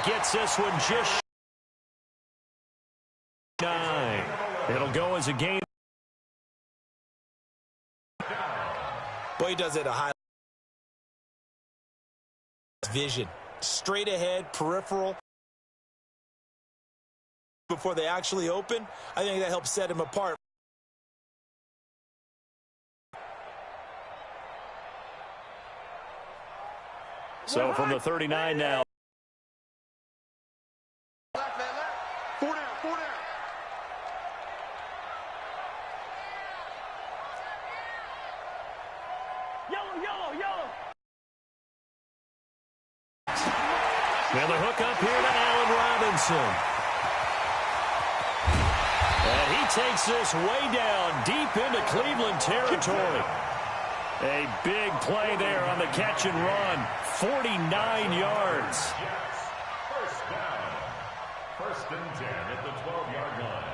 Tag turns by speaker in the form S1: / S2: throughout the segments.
S1: gets this one just 9. It'll go as a game.
S2: Boy, he does it at a high vision. Straight ahead, peripheral. Before they actually open, I think that helps set him apart.
S1: So from the 39 now.
S3: 4 down, 4 down. Yellow.
S1: And the hook up here to Allen Robinson. And he takes this way down deep into Cleveland territory. A big play there on the catch and run. 49 yards.
S4: First down. 1st and 10 at the 12-yard line.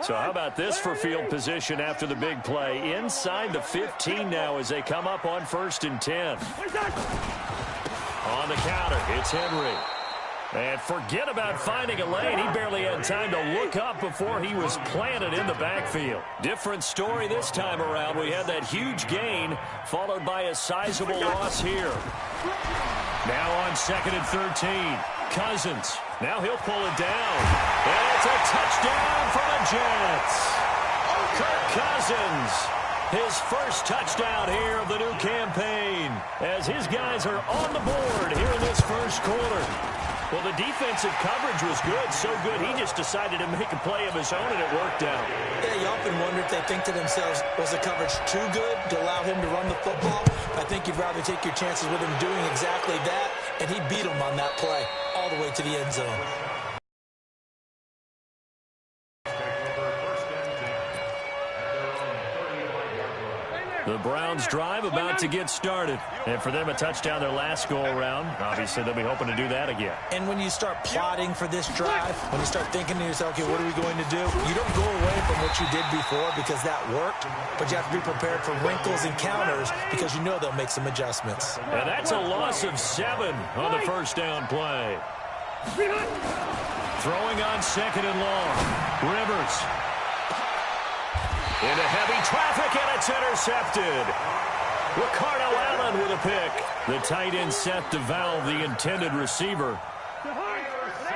S1: So how about this for field position after the big play? Inside the 15 now as they come up on 1st and 10. On the counter, it's Henry. And forget about finding a lane. He barely had time to look up before he was planted in the backfield. Different story this time around. We had that huge gain followed by a sizable loss here. Now on 2nd and 13. Cousins. Now he'll pull it down. And it's a touchdown for the Jets. Kirk Cousins. His first touchdown here of the new campaign as his guys are on the board here in this first quarter. Well, the defensive coverage was good, so good he just decided to make a play of his own, and it worked out.
S2: Yeah, you often wonder if they think to themselves, was the coverage too good to allow him to run the football? I think you'd rather take your chances with him doing exactly that, and he beat him on that play all the way to the end zone.
S1: The Browns drive about to get started. And for them, a touchdown their last go-around. Obviously, they'll be hoping to do that again.
S2: And when you start plotting for this drive, when you start thinking to yourself, okay, what are we going to do? You don't go away from what you did before because that worked, but you have to be prepared for wrinkles and counters because you know they'll make some adjustments.
S1: And that's a loss of 7 on the first down play. Throwing on 2nd and long. Rivers. Into heavy traffic, and it's intercepted. Ricardo Allen with a pick. The tight end set to valve the intended receiver.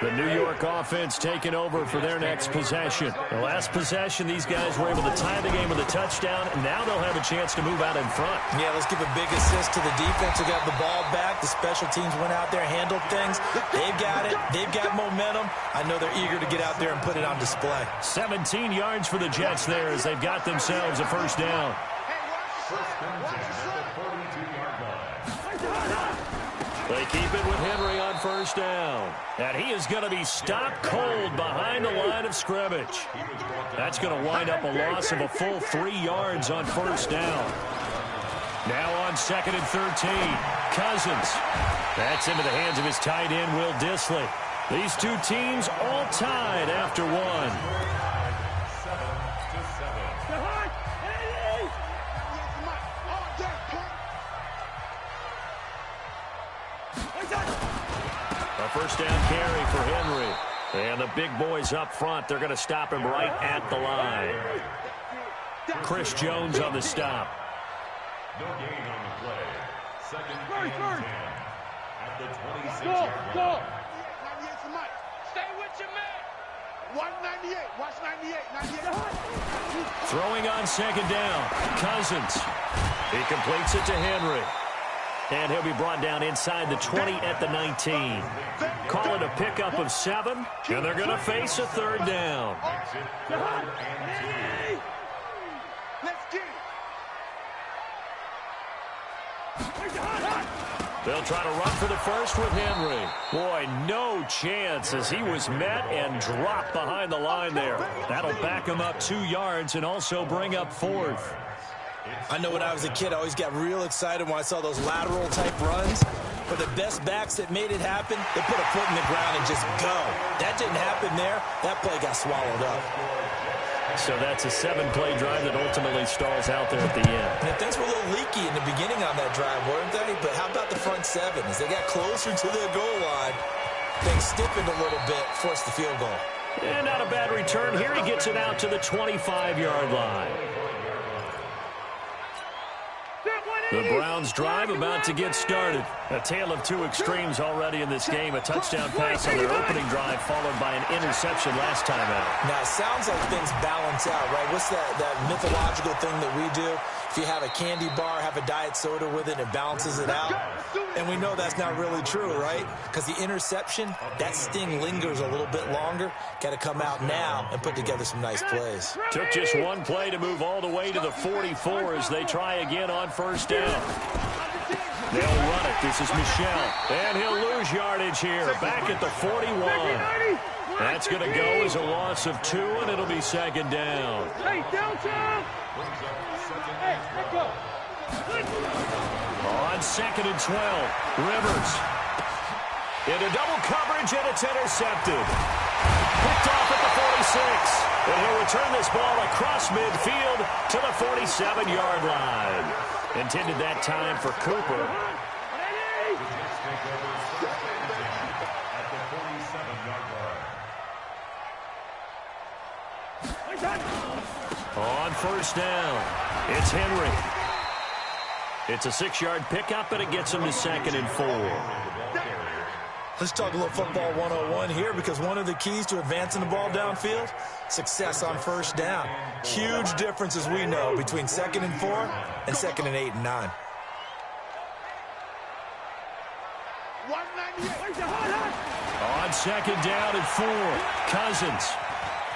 S1: The New York offense taking over for their next possession. The last possession, these guys were able to tie the game with a touchdown, and now they'll have a chance to move out in front.
S2: Yeah, let's give a big assist to the defense who got the ball back. The special teams went out there, handled things. They've got it. They've got momentum. I know they're eager to get out there and put it on display.
S1: 17 yards for the Jets there as they've got themselves a first down. They keep it with Henry on first down. And he is going to be stopped cold behind the line of scrimmage. That's going to wind up a loss of a full 3 yards on first down. Now on 2nd and 13. Cousins. That's into the hands of his tight end, Will Dissly. These two teams all tied after one. A first down carry for Henry. And the big boys up front, they're going to stop him right at the line. Chris Jones on the stop.
S4: No gain on the play. 2nd and 10 at the 26-yard line.
S3: Stay with your man. Watch 98. Watch 98. 98.
S1: Throwing on 2nd down. Cousins. He completes it to Henry. And he'll be brought down inside the 20 at the 19. Call it a pickup of 7, and they're going to face a 3rd down.
S3: Let's get it.
S1: They'll try to run for the first with Henry. Boy, no chance as he was met and dropped behind the line there. That'll back him up 2 yards and also bring up 4th.
S2: I know when I was a kid, I always got real excited when I saw those lateral-type runs. For the best backs that made it happen, they put a foot in the ground and just go. That didn't happen there. That play got swallowed up.
S1: So that's a 7-play drive that ultimately stalls out there at the end.
S2: And things were a little leaky in the beginning on that drive, weren't they? But how about the front seven? As they got closer to the goal line, things stiffened a little bit, forced the field goal.
S1: And not a bad return here. He gets it out to the 25-yard line. The Browns drive about to get started. A tale of two extremes already in this game. A touchdown pass on their opening drive followed by an interception last time out.
S2: Now, it sounds like things balance out, right? What's that mythological thing that we do? If you have a candy bar, have a diet soda with it, it balances it out. And we know that's not really true, right? Because the interception, that sting lingers a little bit longer. Got to come out now and put together some nice plays.
S1: Took just one play to move all the way to the 44 as they try again on first down. They'll run it. This is Michel. And he'll lose yardage here. Back at the 41. That's going to go as a loss of 2, and it'll be second down.
S3: Hey, downtown! Hey, let's go!
S1: On second and 12, Rivers. Into double coverage, and it's intercepted. Picked off at the 46. And he'll return this ball across midfield to the 47-yard line. Intended that time for Cooper. On first down, it's Henry. It's a 6-yard pickup, and it gets him to second and 4.
S2: Let's talk a little football 101 here, because one of the keys to advancing the ball downfield, success on first down. Huge difference, as we know, between 2nd and 4 and 2nd and 8 and 9.
S3: 198.
S1: On second down and 4, Cousins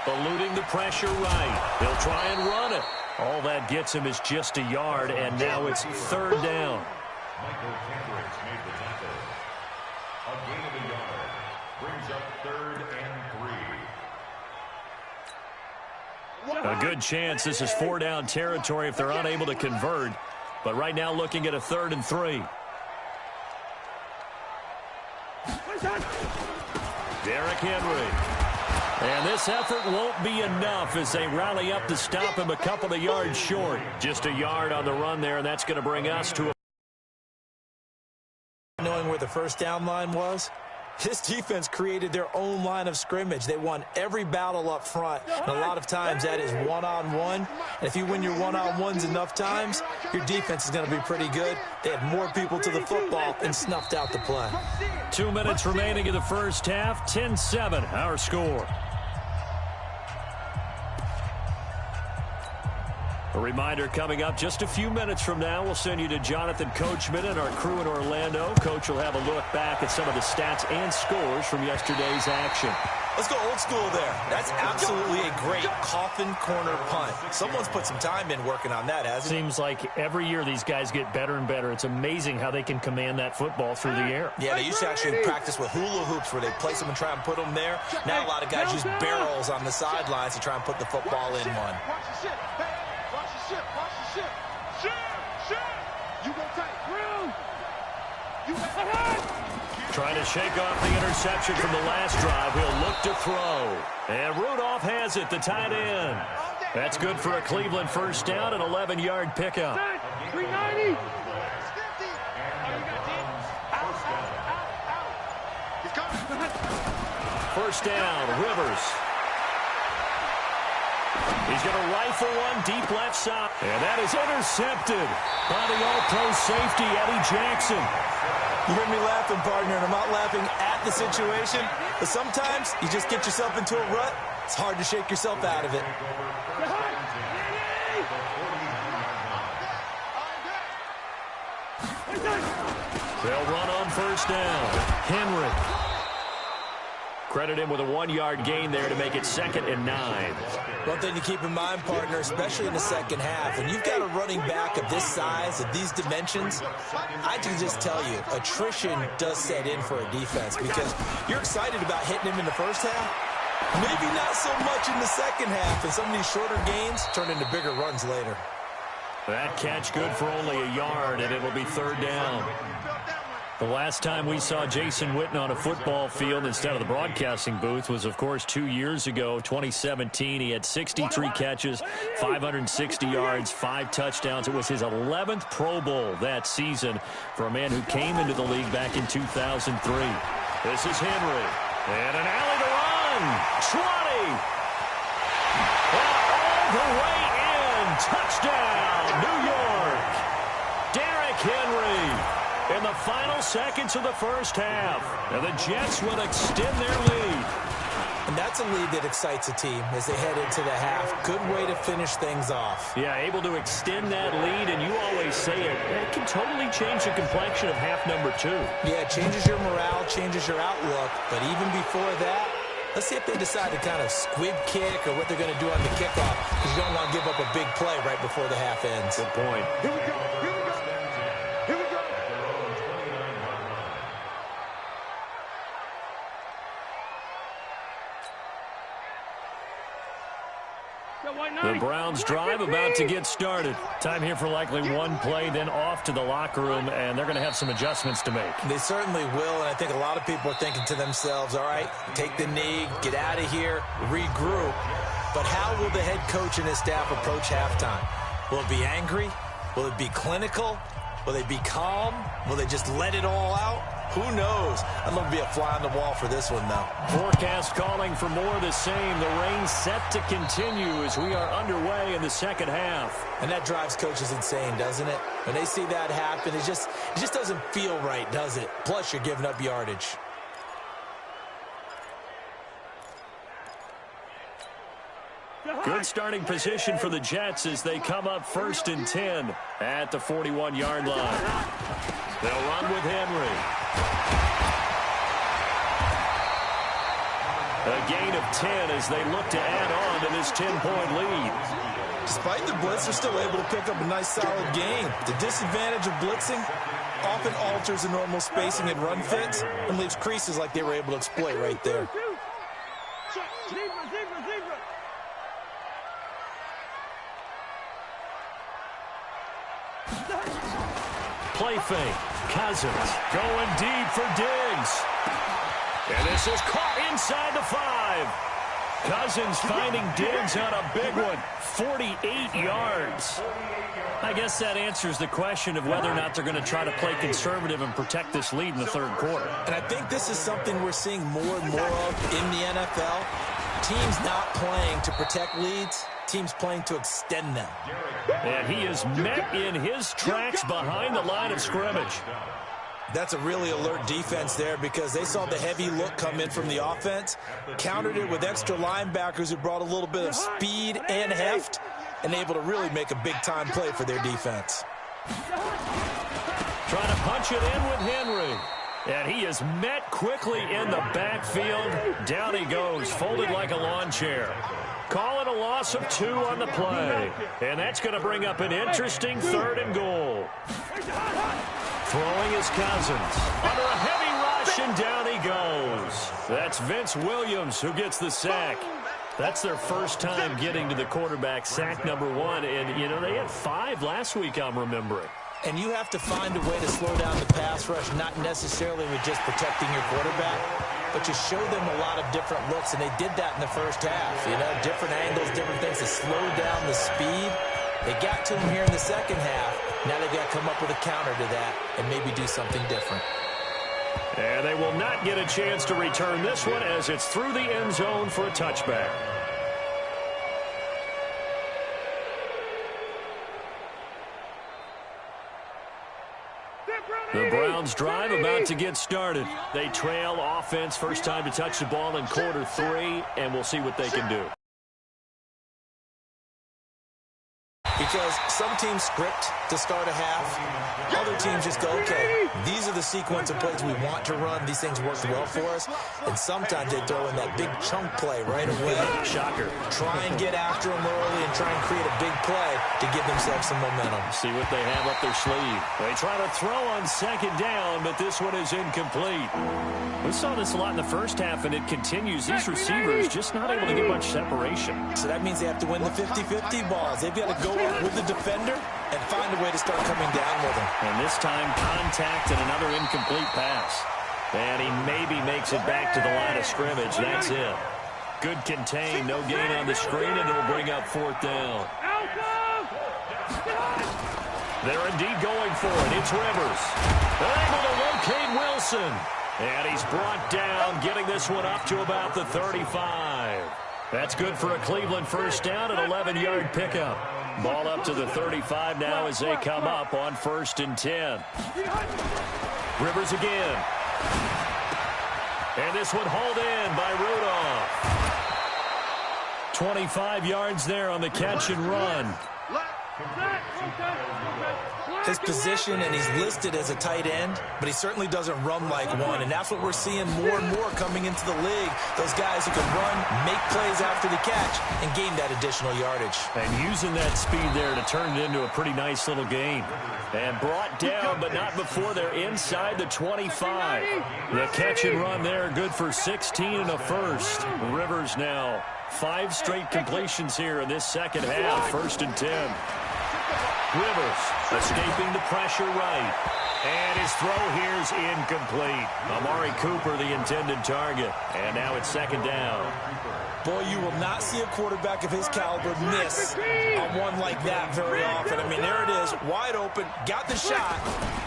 S1: eluding the pressure right. He'll try and run it. All that gets him is just a yard, and now it's third down.
S4: Michael Kendricks made the tackle. A gain of a yard brings up 3rd and 3.
S1: A good chance this is 4-down territory if they're unable to convert. But right now looking at a 3rd and 3. Derrick Henry. And this effort won't be enough as they rally up to stop him a couple of yards short. Just a yard on the run there, and that's going to bring us to a...
S2: Knowing where the first down line was, this defense created their own line of scrimmage. They won every battle up front, and a lot of times that is one-on-one. And if you win your one-on-ones enough times, your defense is going to be pretty good. They had more people to the football and snuffed out the play.
S1: 2 minutes remaining in the first half, 10-7, our score. A reminder coming up just a few minutes from now, we'll send you to Jonathan Coachman and our crew in Orlando. Coach will have a look back at some of the stats and scores from yesterday's action.
S2: Let's go old school there. That's absolutely a great coffin corner punt. Someone's put some time in working on that, hasn't it?
S1: Seems like every year these guys get better and better. It's amazing how they can command that football through the air.
S2: Yeah, they used to actually practice with hula hoops where they place them and try and put them there. Now a lot of guys use barrels on the sidelines to try and put the football in one.
S1: Trying to shake off the interception from the last drive. He'll look to throw. And Rudolph has it, the tight end. That's good for a Cleveland first down, an 11-yard pickup.
S3: 390.
S1: First down, Rivers. He's going to rifle one deep left side. And that is intercepted by the all-pro safety, Eddie Jackson.
S2: You hear me laughing, partner, and I'm not laughing at the situation, but sometimes you just get yourself into a rut. It's hard to shake yourself out of it.
S1: They'll run on first down. Henry. Credit him with a 1-yard gain there to make it 2nd and 9.
S2: One thing to keep in mind, partner, especially in the second half, when you've got a running back of this size, of these dimensions, I can just tell you, attrition does set in for a defense because you're excited about hitting him in the first half. Maybe not so much in the second half, and some of these shorter gains turn into bigger runs later.
S1: That catch good for only a yard, and it'll be 3rd down. The last time we saw Jason Witten on a football field instead of the broadcasting booth was, of course, 2 years ago, 2017. He had 63 catches, 560 yards, 5 touchdowns. It was his 11th Pro Bowl that season for a man who came into the league back in 2003. This is Henry. And an alley to run. 20. All the way in. Touchdown, New York. Derrick Henry. In the final seconds of the first half. And the Jets will extend their lead.
S2: And that's a lead that excites a team as they head into the half. Good way to finish things off.
S1: Yeah, able to extend that lead, and you always say it can totally change the complexion of half number 2.
S2: Yeah, it changes your morale, changes your outlook. But even before that, let's see if they decide to kind of squib kick or what they're going to do on the kickoff, because you don't want to give up a big play right before the half ends.
S1: Good point.
S3: Here we go. Here we go. Here we go.
S1: The Browns drive about to get started. Time here for likely one play, then off to the locker room, and they're going to have some adjustments to make.
S2: They certainly will, and I think a lot of people are thinking to themselves, all right, take the knee, get out of here, regroup. But how will the head coach and his staff approach halftime? Will it be angry? Will it be clinical? Will they be calm? Will they just let it all out? Who knows? I'd love to be a fly on the wall for this one, though.
S1: Forecast calling for more of the same. The rain set to continue as we are underway in the second half.
S2: And that drives coaches insane, doesn't it? When they see that happen, it just doesn't feel right, does it? Plus, you're giving up yardage.
S1: Good starting position for the Jets as they come up 1st and 10 at the 41-yard line. They'll run with Henry. A gain of 10 as they look to add on to this 10-point lead.
S2: Despite the blitz, they're still able to pick up a nice, solid gain. The disadvantage of blitzing often alters the normal spacing and run fits and leaves creases like they were able to exploit right there.
S1: Play fake. Cousins going deep for Diggs. And this is caught inside the 5. Cousins finding Diggs on a big one. 48 yards. I guess that answers the question of whether or not they're going to try to play conservative and protect this lead in the 3rd quarter.
S2: And I think this is something we're seeing more and more of in the NFL. Teams not playing to protect leads. Teams playing to extend them.
S1: And he is met in his tracks behind the line of scrimmage.
S2: That's a really alert defense there because they saw the heavy look come in from the offense, countered it with extra linebackers who brought a little bit of speed and heft, and able to really make a big-time play for their defense.
S1: Trying to punch it in with Henry. And he is met quickly in the backfield. Down he goes, folded like a lawn chair. Call it a loss of 2 on the play. And that's going to bring up an interesting 3rd and goal. Throwing his Cousins. Under a heavy rush, and down he goes. That's Vince Williams who gets the sack. That's their first time getting to the quarterback, sack number 1. And, you know, they had 5 last week, I'm remembering.
S2: And you have to find a way to slow down the pass rush, not necessarily with just protecting your quarterback, but you show them a lot of different looks, and they did that in the first half. You know, different angles, different things to slow down the speed. They got to him here in the second half. Now they've got to come up with a counter to that and maybe do something different.
S1: And they will not get a chance to return this one as it's through the end zone for a touchback. The Browns drive about to get started. They trail offense, first time to touch the ball in quarter 3, and we'll see what they can do.
S2: Because some teams script to start a half. Other teams just go, okay, these are the sequence of plays we want to run. These things work well for us. And sometimes they throw in that big chunk play right away.
S1: Shocker.
S2: Try and get after them early and try and create a big play to give themselves some momentum.
S1: See what they have up their sleeve. They try to throw on 2nd down, but this one is incomplete. We saw this a lot in the first half, and it continues. These receivers just not able to get much separation.
S2: So that means they have to win the 50-50 balls. They've got to go with the defender and find a way to start coming down with him.
S1: And this time, contact and another incomplete pass. And he maybe makes it back to the line of scrimmage. That's it. Good contain, no gain on the screen, and it'll bring up fourth down. They're indeed going for it. It's Rivers. They're able to locate Wilson. And he's brought down, getting this one up to about the 35. That's good for a Cleveland first down, an 11-yard pickup. Ball up to the 35 now as they come up on 1st and 10. Rivers again. And this one hauled in by Rudolph. 25 yards there on the catch and run.
S2: His position, and he's listed as a tight end, but he certainly doesn't run like one, and that's what we're seeing more and more coming into the league. Those guys who can run, make plays after the catch, and gain that additional yardage.
S1: And using that speed there to turn it into a pretty nice little game. And brought down, but not before they're inside the 25. The catch and run there, good for 16 and a first. Rivers now 5 straight completions here in this second half, 1st and 10. Rivers escaping the pressure right. And his throw here's incomplete. Amari Cooper, the intended target. And now it's 2nd down.
S2: Boy, you will not see a quarterback of his caliber miss on one like that very often. I mean, there it is, wide open, got the shot,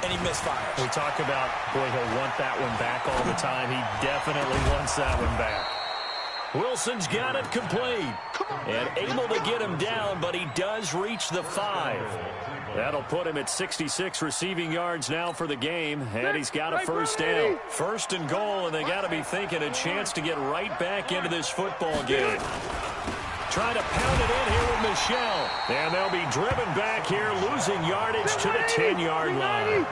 S2: and he misfires.
S1: We talk about, boy, he'll want that one back all the time. He definitely wants that one back. Wilson's got it complete. And able to get him down, but he does reach the 5. That'll put him at 66 receiving yards now for the game, and he's got a first down. 1st and goal, and they got to be thinking a chance to get right back into this football game. Trying to pound it in here with Michelle. And they'll be driven back here, losing yardage to the 10-yard line.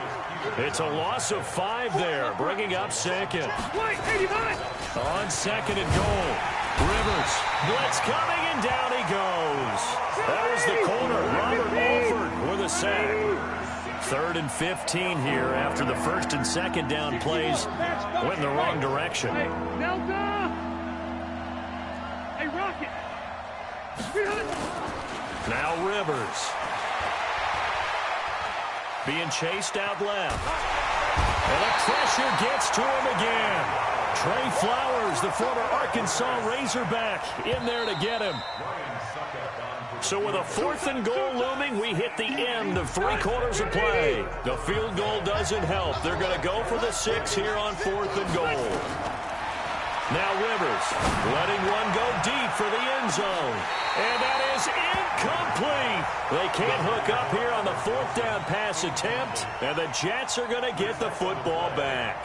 S1: It's a loss of 5 there, bringing up 2nd. On 2nd and goal. Rivers, blitz coming, and down he goes. That was the corner, Robert Alford with a sack. 3rd and 15 here after the 1st and 2nd down plays went in the wrong direction.
S3: Hey, Rocket.
S1: Now Rivers. Being chased out left. And the pressure gets to him again. Trey Flowers, the former Arkansas Razorback, in there to get him. So with a 4th and goal looming, we hit the end of 3 quarters of play. The field goal doesn't help. They're going to go for the 6 here on 4th and goal. Now Rivers letting one go deep for the end zone. And that is incomplete. They can't hook up here on the 4th down pass attempt. And the Jets are going to get the football back.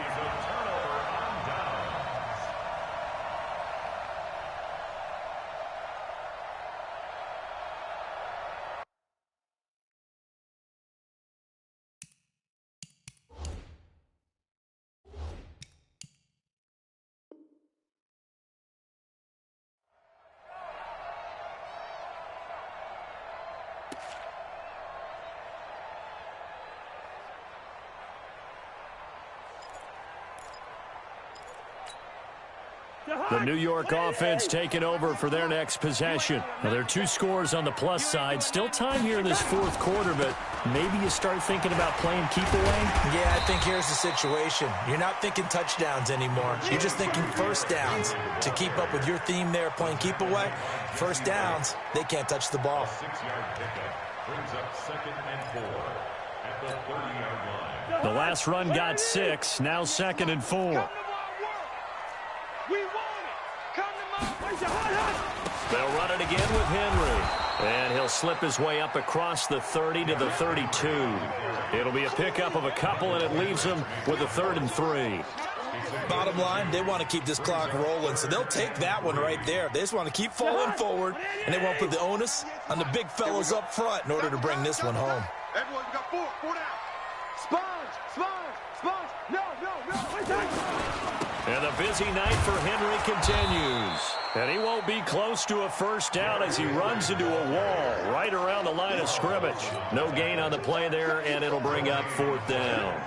S1: The New York offense taking over for their next possession. Now, there are 2 scores on the plus side. Still time here in this 4th quarter, but maybe you start thinking about playing keep away?
S2: Yeah, I think here's the situation. You're not thinking touchdowns anymore. You're just thinking first downs. To keep up with your theme there, playing keep away, first downs, they can't touch the ball.
S4: 6-yard pickup brings up 2nd and 4 at the 30-yard line.
S1: The last run got 6, now 2nd and 4.
S3: We want it. Come to my place.
S1: They'll run it again with Henry. And he'll slip his way up across the 30 to the 32. It'll be a pickup of a couple, and it leaves them with a 3rd and 3.
S2: Bottom line, they want to keep this clock rolling, so they'll take that one right there. They just want to keep falling forward, and they won't put the onus on the big fellows up front in order to bring this one home.
S3: Everyone got 4 down. Sponge. No.
S1: And the busy night for Henry continues. And he won't be close to a first down as he runs into a wall right around the line of scrimmage. No gain on the play there, and it'll bring up 4th down.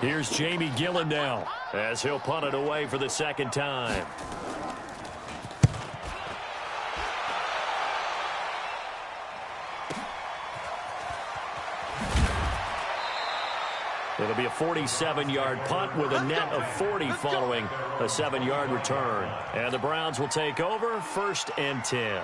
S1: Here's Jamie Gillen now as he'll punt it away for the 2nd time. It'll be a 47-yard punt with a net of 40 following a 7-yard return. And the Browns will take over, 1st and 10.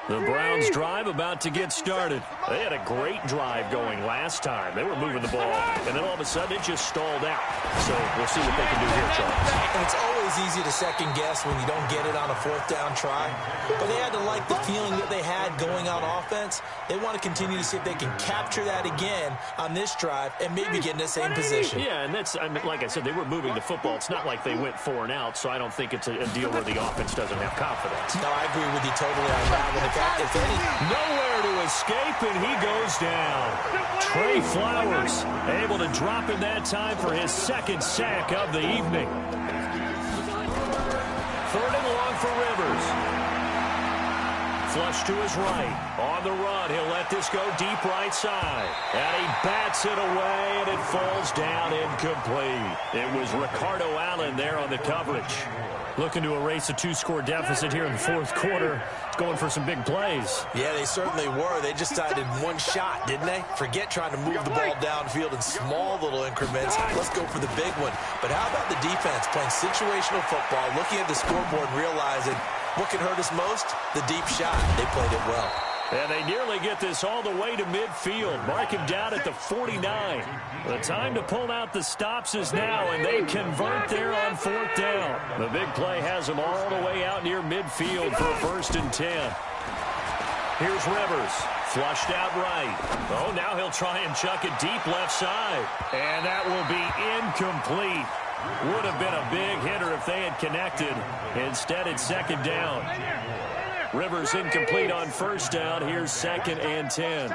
S1: The Browns drive about to get started. They had a great drive going last time. They were moving the ball, and then all of a sudden it just stalled out. So we'll see what they can do here, Charles.
S2: And it's always easy to second guess when you don't get it on a 4th down try. But they had to like the feeling that they had going on offense. They want to continue to see if they can capture that again on this drive and maybe get in the same position.
S1: Yeah, and that's, I mean, like I said, they were moving the football. It's not like they went 4 and out, so I don't think it's a deal where the offense doesn't have confidence.
S2: No, I agree with you totally on that one. If any,
S1: nowhere to escape, and he goes down. Trey Flowers able to drop in that time for his 2nd sack of the evening. 3rd and long for Rivers. Flush to his right. On the run, he'll let this go deep right side. And he bats it away, and it falls down incomplete. It was Ricardo Allen there on the coverage. Looking to erase a 2-score deficit here in the 4th quarter. It's going for some big plays.
S2: Yeah, they certainly were. They just decided one shot, didn't they? Forget trying to move the ball downfield in small little increments. Let's go for the big one. But how about the defense playing situational football, looking at the scoreboard and realizing what can hurt us most? The deep shot. They played it well.
S1: And they nearly get this all the way to midfield. Mark him down at the 49. The time to pull out the stops is now, and they convert there on 4th down. The big play has them all the way out near midfield for a 1st and 10. Here's Rivers. Flushed out right. Oh, now he'll try and chuck it deep left side. And that will be incomplete. Would have been a big hitter if they had connected. Instead, it's 2nd down. Rivers incomplete on 1st down. Here's 2nd and 10.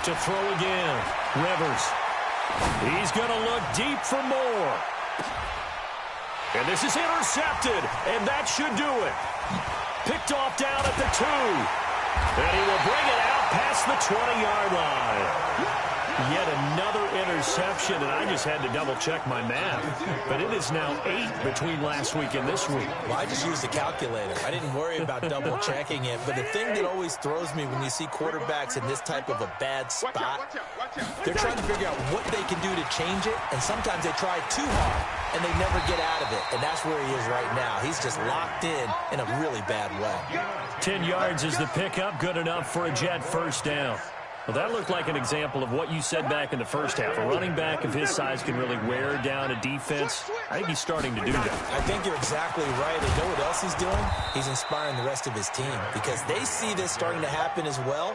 S1: To throw again. Rivers. He's going to look deep for more. And this is intercepted. And that should do it. Picked off down at the 2. And he will bring it out past the 20-yard line. Yet another interception, and I just had to double-check my math. But it is now 8 between last week and this week.
S2: Well, I just used the calculator. I didn't worry about double-checking it. But the thing that always throws me when you see quarterbacks in this type of a bad spot, they're trying to figure out what they can do to change it, and sometimes they try too hard, and they never get out of it. And that's where he is right now. He's just locked in a really bad way.
S1: 10 yards is the pickup, good enough for a Jet 1st down. Well, that looked like an example of what you said back in the 1st half. A running back of his size can really wear down a defense. I think he's starting to do that.
S2: I think you're exactly right. And know what else he's doing? He's inspiring the rest of his team because they see this starting to happen as well.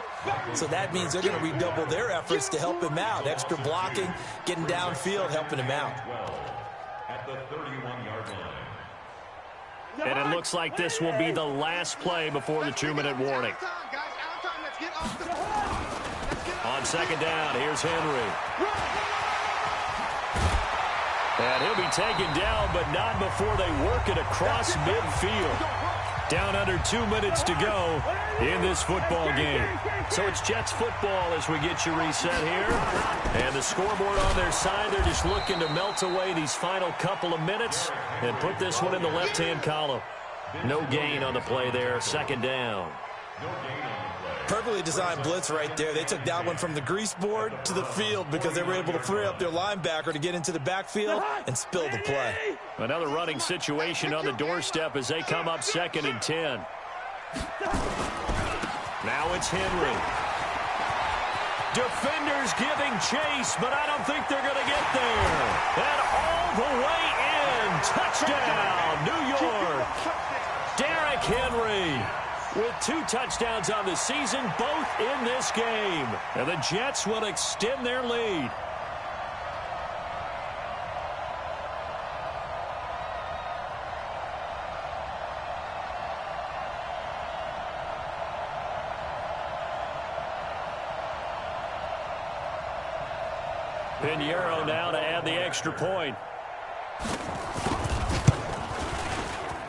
S2: So that means they're going to redouble their efforts to help him out. Extra blocking, getting downfield, helping him out.
S4: At the 31-yard line.
S1: And it looks like this will be the last play before the 2-minute warning. On 2nd down, here's Henry. And he'll be taken down, but not before they work it across midfield. Down under 2 minutes to go in this football game. So it's Jets football as we get you reset here. And the scoreboard on their side, they're just looking to melt away these final couple of minutes and put this one in the left-hand column. No gain on the play there, 2nd down.
S2: Perfectly designed blitz right there. They took that one from the grease board to the field because they were able to free up their linebacker to get into the backfield and spill the play.
S1: Another running situation on the doorstep as they come up 2nd and 10. Now it's Henry. Defenders giving chase, but I don't think they're going to get there. And all the way in. Touchdown, New York. Derrick Henry with 2 touchdowns on the season, both in this game. And the Jets will extend their lead. Pinheiro now to add the extra point.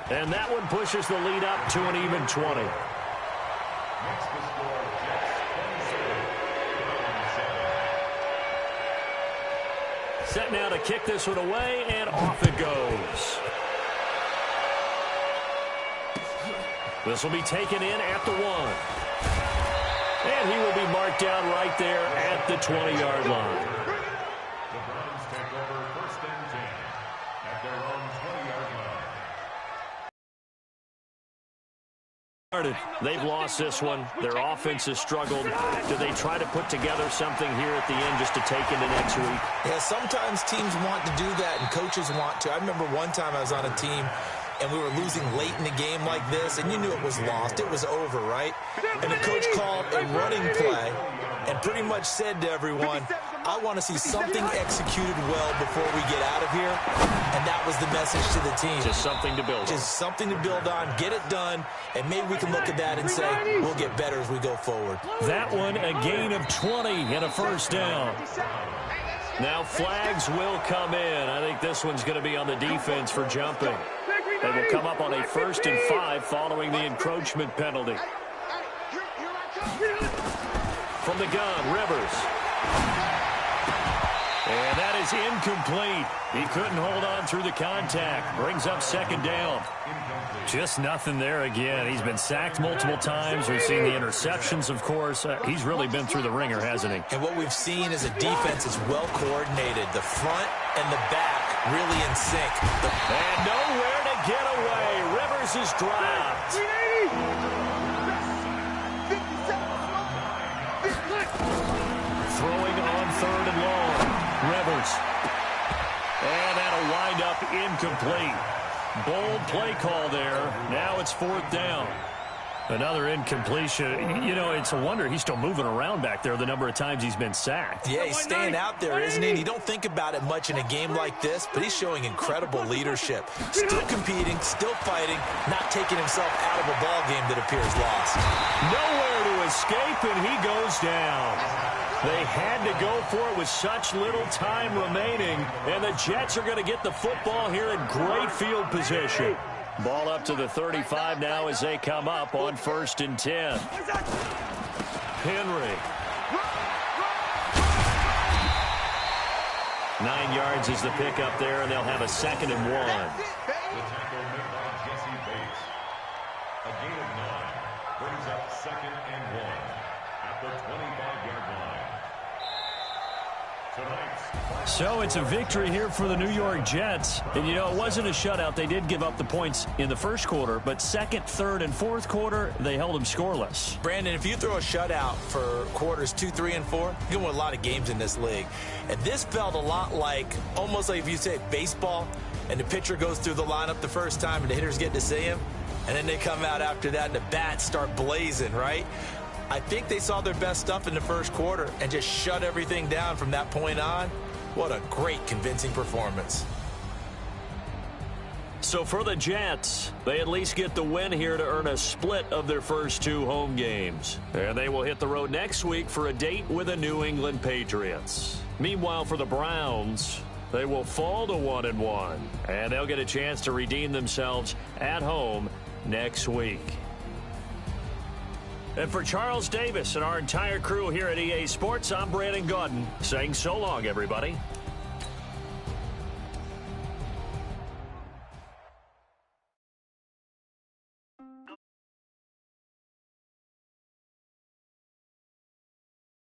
S1: And that one pushes the lead up to an even 20.
S4: Next to score, Jets 27.
S1: Set now to kick this one away, and off it goes. This will be taken in at the 1. And he will be marked down right there at the 20-yard line.
S4: The Browns take over 1st and 10 at their own 20-yard line.
S1: They've lost this one. Their offense has struggled. Do they try to put together something here at the end just to take into next week?
S2: Yeah, sometimes teams want to do that and coaches want to. I remember one time I was on a team and we were losing late in the game like this, and you knew it was lost. It was over, right? And the coach called a running play and pretty much said to everyone, I want to see something executed well before we get out of here. And that was the message to the team.
S1: Just something to build on.
S2: Just something to build on, get it done, and maybe we can look at that and say, we'll get better as we go forward.
S1: That one, a gain of 20 and a 1st down. Now flags will come in. I think this one's going to be on the defense for jumping. They will come up on a 1st and 5 following the encroachment penalty. From the gun, Rivers. And that is incomplete. He couldn't hold on through the contact. Brings up 2nd down. Just nothing there again. He's been sacked multiple times. We've seen the interceptions, of course. He's really been through the ringer, hasn't he?
S2: And what we've seen is a defense is well coordinated. The front and the back really in sync.
S1: And nowhere to get away. Rivers is dropped. Throwing on 3rd and long. Rivers. And that'll wind up incomplete. Bold play call there. Now it's 4th down. Another incompletion. You know, it's a wonder he's still moving around back there the number of times he's been sacked.
S2: Yeah, he's staying out there, isn't he? And you don't think about it much in a game like this, but he's showing incredible leadership. Still competing, still fighting, not taking himself out of a ball game that appears lost.
S1: Nowhere to escape, and he goes down. They had to go for it with such little time remaining, and the Jets are going to get the football here in great field position. Ball up to the 35 now as they come up on 1st and 10. Henry. 9 yards is the pickup there, and they'll have a 2nd and 1.
S4: The tackle made by Jesse Bates. A gain of 9 brings up 2nd and 1 at the 25-yard line.
S1: So it's a victory here for the New York Jets. And, you know, it wasn't a shutout. They did give up the points in the 1st quarter, but 2nd, 3rd, and 4th quarter, they held them scoreless.
S2: Brandon, if you throw a shutout for quarters 2, 3, and 4, you can win a lot of games in this league. And this felt a lot like, almost like if you say baseball, and the pitcher goes through the lineup the first time, and the hitters get to see him, and then they come out after that, and the bats start blazing, right? I think they saw their best stuff in the 1st quarter and just shut everything down from that point on. What a great, convincing performance.
S1: So for the Jets, they at least get the win here to earn a split of their first 2 home games. And they will hit the road next week for a date with the New England Patriots. Meanwhile, for the Browns, they will fall to 1-1. And they'll get a chance to redeem themselves at home next week. And for Charles Davis and our entire crew here at EA Sports, I'm Brandon Gaudin saying so long, everybody.